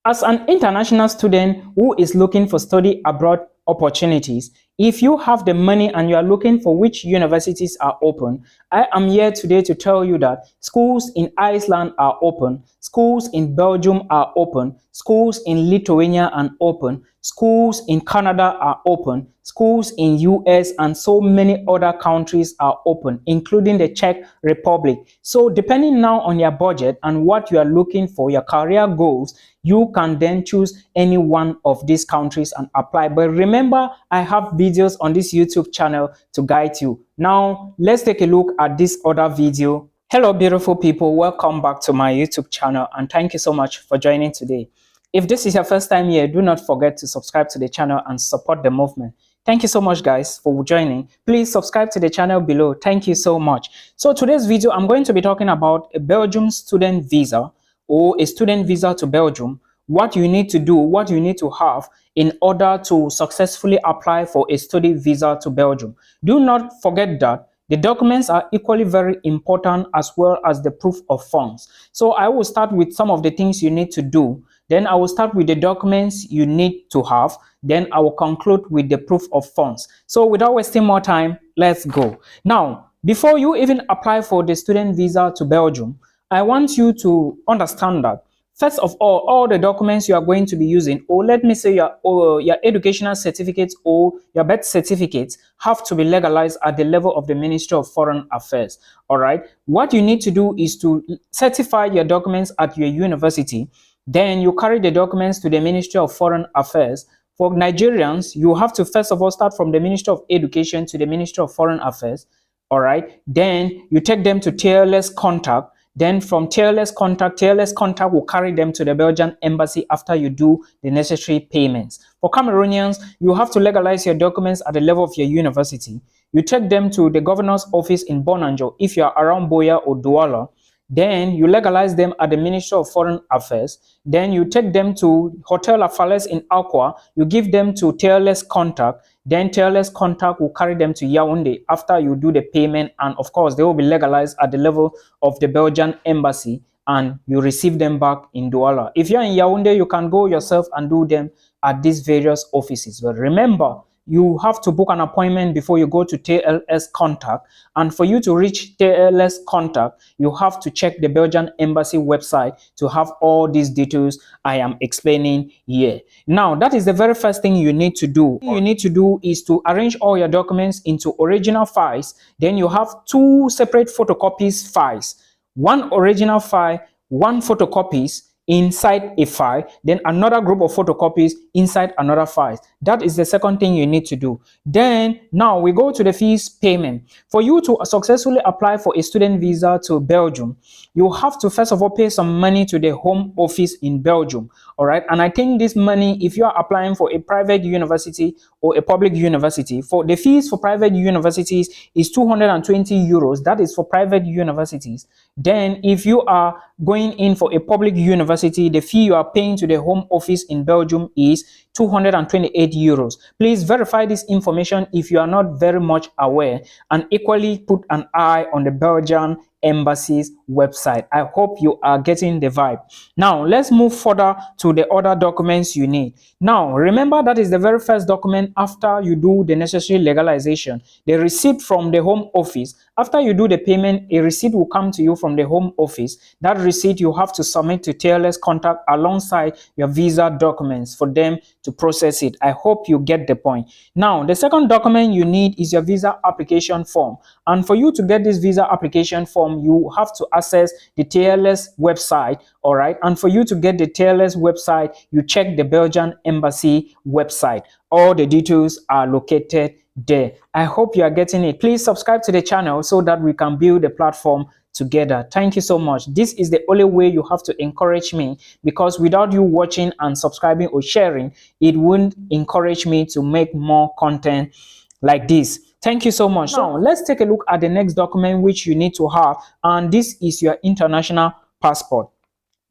As an international student who is looking for study abroad opportunities, if you have the money and you are looking for which universities are open, I am here today to tell you that schools in Iceland are open, schools in Belgium are open, schools in Lithuania are open, schools in Canada are open, schools in US and so many other countries are open, including the Czech Republic. So depending now on your budget and what you are looking for, your career goals, you can then choose any one of these countries and apply. But remember, I have videos on this YouTube channel to guide you. Now, let's take a look at this other video. Hello, beautiful people. Welcome back to my YouTube channel, and thank you so much for joining today. If this is your first time here, do not forget to subscribe to the channel and support the movement. Thank you so much, guys, for joining. Please subscribe to the channel below. Thank you so much. So today's video, I'm going to be talking about a Belgium student visa or a student visa to Belgium, what you need to do, what you need to have in order to successfully apply for a study visa to Belgium. Do not forget that the documents are equally very important as well as the proof of funds. So I will start with some of the things you need to do. Then I will start with the documents you need to have. Then I will conclude with the proof of funds. So without wasting more time, let's go. Now, before you even apply for the student visa to Belgium, I want you to understand that first of all the documents you are going to be using, or let me say your educational certificates or your birth certificates, have to be legalized at the level of the Ministry of Foreign Affairs. All right. What you need to do is to certify your documents at your university. Then you carry the documents to the Ministry of Foreign Affairs. For Nigerians, you have to first of all start from the Ministry of Education to the Ministry of Foreign Affairs. All right. Then you take them to TLS contact. Then from TLS contact will carry them to the Belgian Embassy after you do the necessary payments. For Cameroonians, you have to legalize your documents at the level of your university. You take them to the governor's office in Bonanjo if you are around Boya or Douala. Then you legalize them at the Ministry of Foreign Affairs. Then you take them to Hotel Afales in Aqua. You give them to TLS contact. Then TLS contact will carry them to Yaoundé after you do the payment. And of course, they will be legalized at the level of the Belgian Embassy and you receive them back in Douala. If you're in Yaoundé, you can go yourself and do them at these various offices. But remember, you have to book an appointment before you go to TLS contact. And for you to reach TLS contact, you have to check the Belgian Embassy website to have all these details I am explaining here. Now, that is the very first thing you need to do. What you need to do is to arrange all your documents into original files. Then you have two separate photocopies files. One original file, one photocopies inside a file, then another group of photocopies inside another file. That is the second thing you need to do. Then now we go to the fees payment. For you to successfully apply for a student visa to Belgium, you have to first of all pay some money to the home office in Belgium. All right. And I think this money, if you are applying for a private university or a public university, for the fees for private universities is 220 euros. That is for private universities. Then if you are going in for a public university, the fee you are paying to the home office in Belgium is 228 euros. Please verify this information if you are not very much aware, and equally put an eye on the Belgian Embassy's website. I hope you are getting the vibe. Now let's move further to the other documents you need. Now remember, that is the very first document after you do the necessary legalization, the receipt from the home office. After you do the payment, a receipt will come to you from the home office. That receipt you have to submit to TLS contact alongside your visa documents for them to process it. I hope you get the point. Now the second document you need is your visa application form. And for you to get this visa application form, you have to access the TLS website. All right. And for you to get the TLS website, you check the Belgian Embassy website. All the details are located there. I hope you are getting it. Please subscribe to the channel so that we can build a platform together. Thank you so much. This is the only way you have to encourage me, because without you watching and subscribing or sharing, it wouldn't encourage me to make more content like this. Thank you so much. Now let's take a look at the next document which you need to have, and this is your international passport.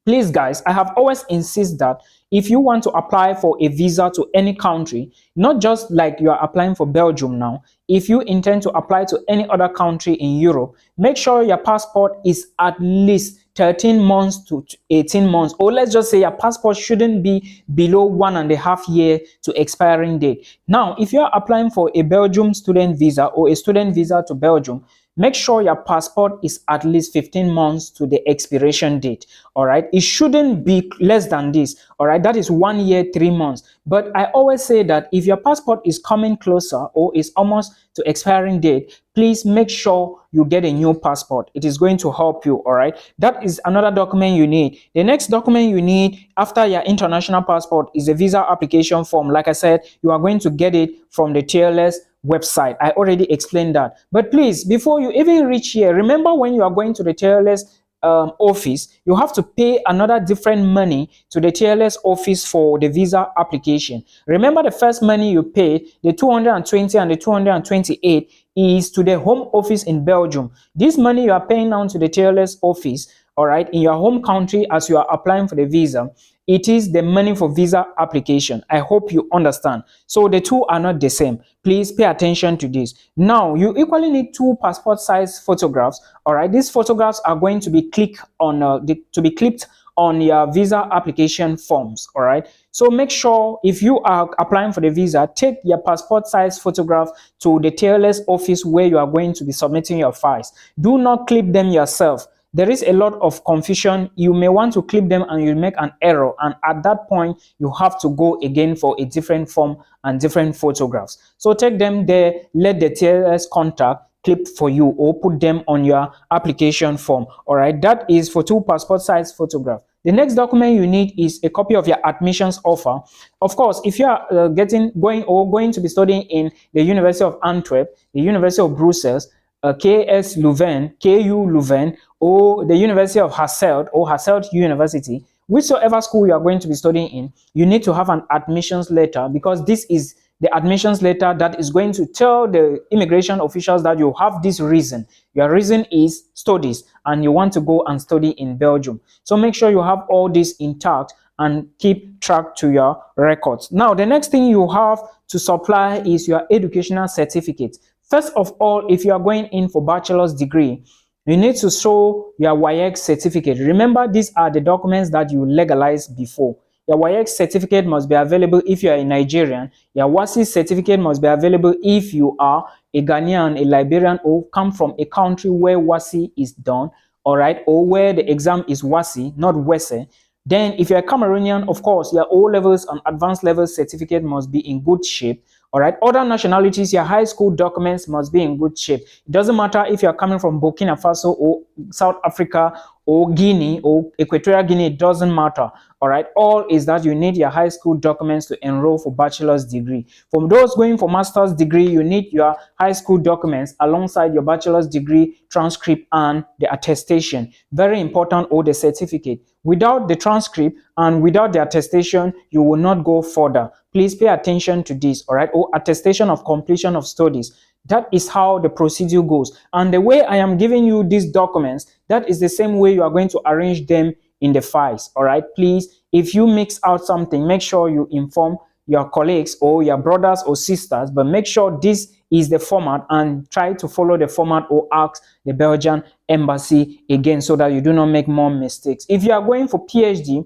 Please guys, I have always insisted that if you want to apply for a visa to any country, not just like you are applying for Belgium now, if you intend to apply to any other country in Europe, make sure your passport is at least 13 months to 18 months, or let's just say your passport shouldn't be below 1.5 years to expiring date. Now, if you're applying for a Belgium student visa or a student visa to Belgium, make sure your passport is at least 15 months to the expiration date. All right, it shouldn't be less than this. All right, that is 1 year 3 months. But I always say that if your passport is coming closer or is almost to expiring date, please make sure you get a new passport. It is going to help you. All right, that is another document you need. The next document you need after your international passport is a visa application form. Like I said, you are going to get it from the TLS website. I already explained that. But please, before you even reach here, remember when you are going to the TLS office, you have to pay another different money to the TLS office for the visa application. Remember, the first money you paid, the 220 and the 228, is to the home office in Belgium. This money you are paying now to the TLS office, all right, in your home country as you are applying for the visa, it is the money for visa application. I hope you understand. So the two are not the same. Please pay attention to this. Now, you equally need 2 passport size photographs. All right, these photographs are going to be clipped on your visa application forms. All right, so make sure if you are applying for the visa, take your passport size photograph to the TLS office where you are going to be submitting your files. Do not clip them yourself. There is a lot of confusion. You may want to clip them and you'll make an error, and at that point you have to go again for a different form and different photographs. So take them there, let the TLS contact clip for you or put them on your application form. All right, that is for 2 passport size photographs. The next document you need is a copy of your admissions offer. Of course, if you are going to be studying in the University of Antwerp, the University of Brussels, KS Leuven, KU Leuven, or the University of Hasselt or Hasselt University, whichever school you are going to be studying in, you need to have an admissions letter, because this is the admissions letter that is going to tell the immigration officials that you have this reason. Your reason is studies and you want to go and study in Belgium. So make sure you have all this intact and keep track to your records. Now, the next thing you have to supply is your educational certificate. First of all, if you are going in for bachelor's degree, you need to show your WAEC certificate. Remember, these are the documents that you legalized before. Your WAEC certificate must be available if you are a Nigerian. Your WASI certificate must be available if you are a Ghanaian, a Liberian, or come from a country where WASI is done, all right, or where the exam is WASI, not WESE. Then, if you're a Cameroonian, of course, your O-levels and advanced levels certificate must be in good shape. All right, other nationalities, your high school documents must be in good shape. It doesn't matter if you're coming from Burkina Faso or South Africa or Guinea or Equatorial Guinea, it doesn't matter. All right, all is that you need your high school documents to enroll for bachelor's degree. For those going for master's degree, you need your high school documents alongside your bachelor's degree transcript and the attestation. Very important, or the certificate. Without the transcript and without the attestation, you will not go further. Please pay attention to this, all right, or attestation of completion of studies. That is how the procedure goes. And the way I am giving you these documents, that is the same way you are going to arrange them in the files, all right? Please, if you mix out something, make sure you inform your colleagues or your brothers or sisters, but make sure this is the format and try to follow the format or ask the Belgian Embassy again so that you do not make more mistakes. If you are going for PhD,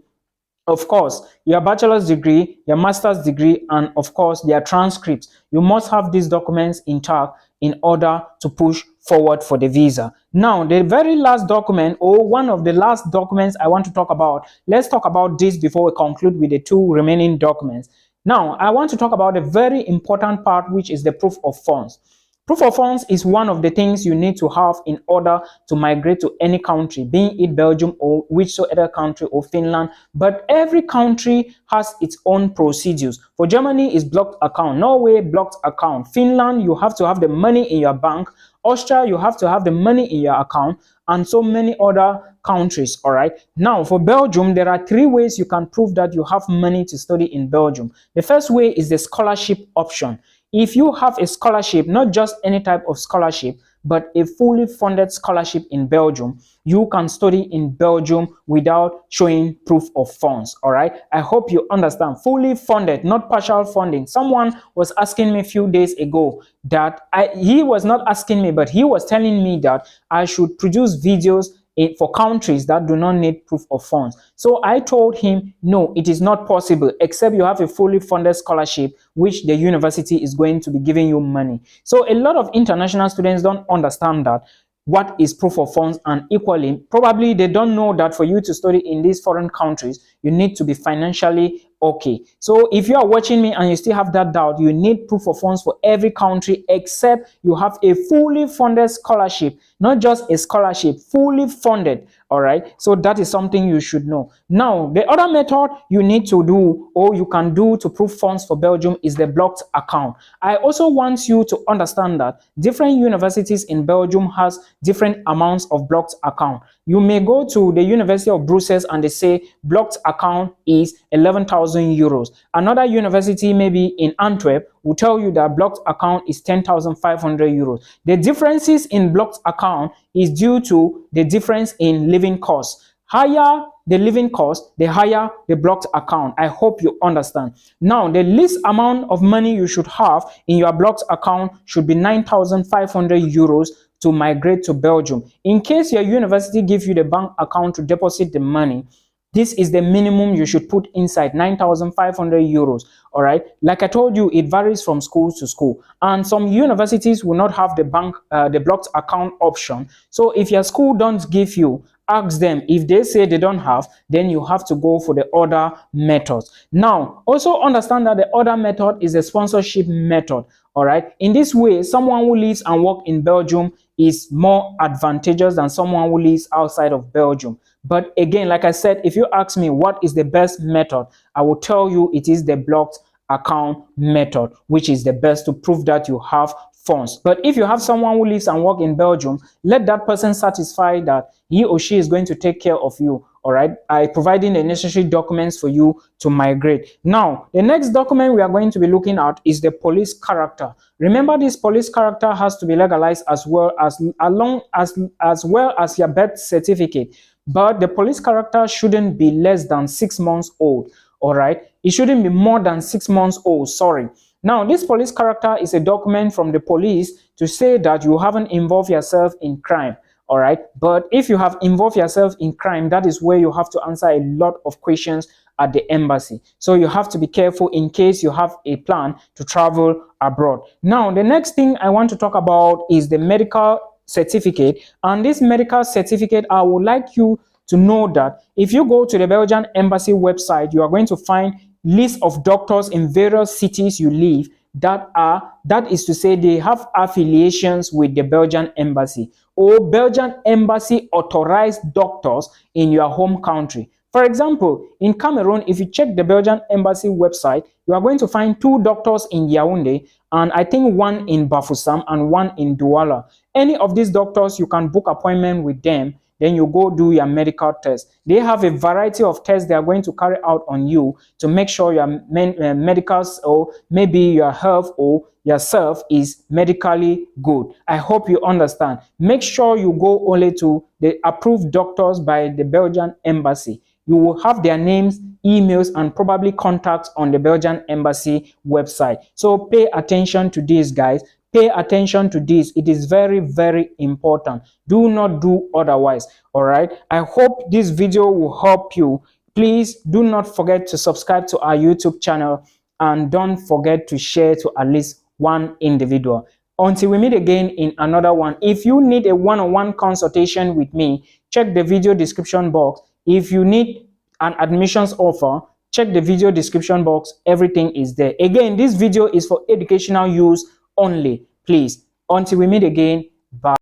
of course, your bachelor's degree, your master's degree, and of course, their transcripts. You must have these documents intact in order to push forward for the visa. Now, the very last document, or one of the last documents I want to talk about, let's talk about this before we conclude with the 2 remaining documents. Now, I want to talk about a very important part, which is the proof of funds. Proof of funds is one of the things you need to have in order to migrate to any country, being it Belgium or whichever country, or Finland. But every country has its own procedures. For Germany, it's blocked account. Norway, blocked account. Finland, you have to have the money in your bank. Austria, you have to have the money in your account, and so many other countries. All right. Now, for Belgium, there are 3 ways you can prove that you have money to study in Belgium. The first way is the scholarship option. If you have a scholarship, not just any type of scholarship, but a fully funded scholarship in Belgium, you can study in Belgium without showing proof of funds. All right, I hope you understand. Fully funded, not partial funding. Someone was asking me a few days ago that he was not asking me, but he was telling me that I should produce videos for countries that do not need proof of funds. So I told him, no, it is not possible except you have a fully funded scholarship, which the university is going to be giving you money. So a lot of international students don't understand that what is proof of funds, and equally probably they don't know that for you to study in these foreign countries you need to be financially okay. So if you are watching me and you still have that doubt, you need proof of funds for every country except you have a fully funded scholarship, not just a scholarship, fully funded. All right, so that is something you should know. Now the other method you need to do, or you can do, to prove funds for Belgium is the blocked account. I also want you to understand that different universities in Belgium has different amounts of blocked account. You may go to the University of Brussels and they say blocked account is 11,000 euros. Another university, maybe in Antwerp, will tell you that blocked account is 10,500 euros. The differences in blocked account is due to the difference in living costs. Higher the living cost, the higher the blocked account. I hope you understand. Now, the least amount of money you should have in your blocked account should be 9,500 euros to migrate to Belgium. In case your university gives you the bank account to deposit the money, this is the minimum you should put inside, 9,500 euros. All right, like I told you, it varies from school to school, and some universities will not have the blocked account option. So if your school don't give you, ask them. If they say they don't have, then you have to go for the other methods. Now, also understand that the other method is a sponsorship method. All right, in this way, someone who lives and works in Belgium is more advantageous than someone who lives outside of Belgium. But again, like I said, if you ask me what is the best method, I will tell you it is the blocked account method, which is the best to prove that you have funds. But if you have someone who lives and works in Belgium, let that person satisfy that he or she is going to take care of you. All right, by providing the necessary documents for you to migrate. Now, the next document we are going to be looking at is the police character. Remember, this police character has to be legalized as well as your birth certificate. But the police character shouldn't be less than 6 months old. All right, it shouldn't be more than 6 months old. Sorry. Now, this police character is a document from the police to say that you haven't involved yourself in crime. All right, but if you have involved yourself in crime, that is where you have to answer a lot of questions at the embassy. So you have to be careful in case you have a plan to travel abroad. Now, the next thing I want to talk about is the medical certificate. And this medical certificate, I would like you to know that if you go to the Belgian Embassy website, you are going to find lists of doctors in various cities you live that is to say they have affiliations with the Belgian Embassy, or Belgian Embassy authorized doctors in your home country. For example, in Cameroon, if you check the Belgian Embassy website, you are going to find 2 doctors in Yaoundé, and I think 1 in Bafoussam and 1 in Douala. Any of these doctors, you can book appointment with them. Then you go do your medical test. They have a variety of tests they are going to carry out on you to make sure your medicals, or maybe your health or yourself, is medically good. I hope you understand. Make sure you go only to the approved doctors by the Belgian Embassy. You will have their names, emails, and probably contacts on the Belgian Embassy website. So pay attention to these, guys. Pay attention to this. It is very, very important. Do not do otherwise. All right. I hope this video will help you. Please do not forget to subscribe to our YouTube channel, and don't forget to share to at least one individual. Until we meet again in another one. If you need a one-on-one consultation with me, check the video description box. If you need an admissions offer, check the video description box. Everything is there. Again, this video is for educational use only. Please, until we meet again, bye.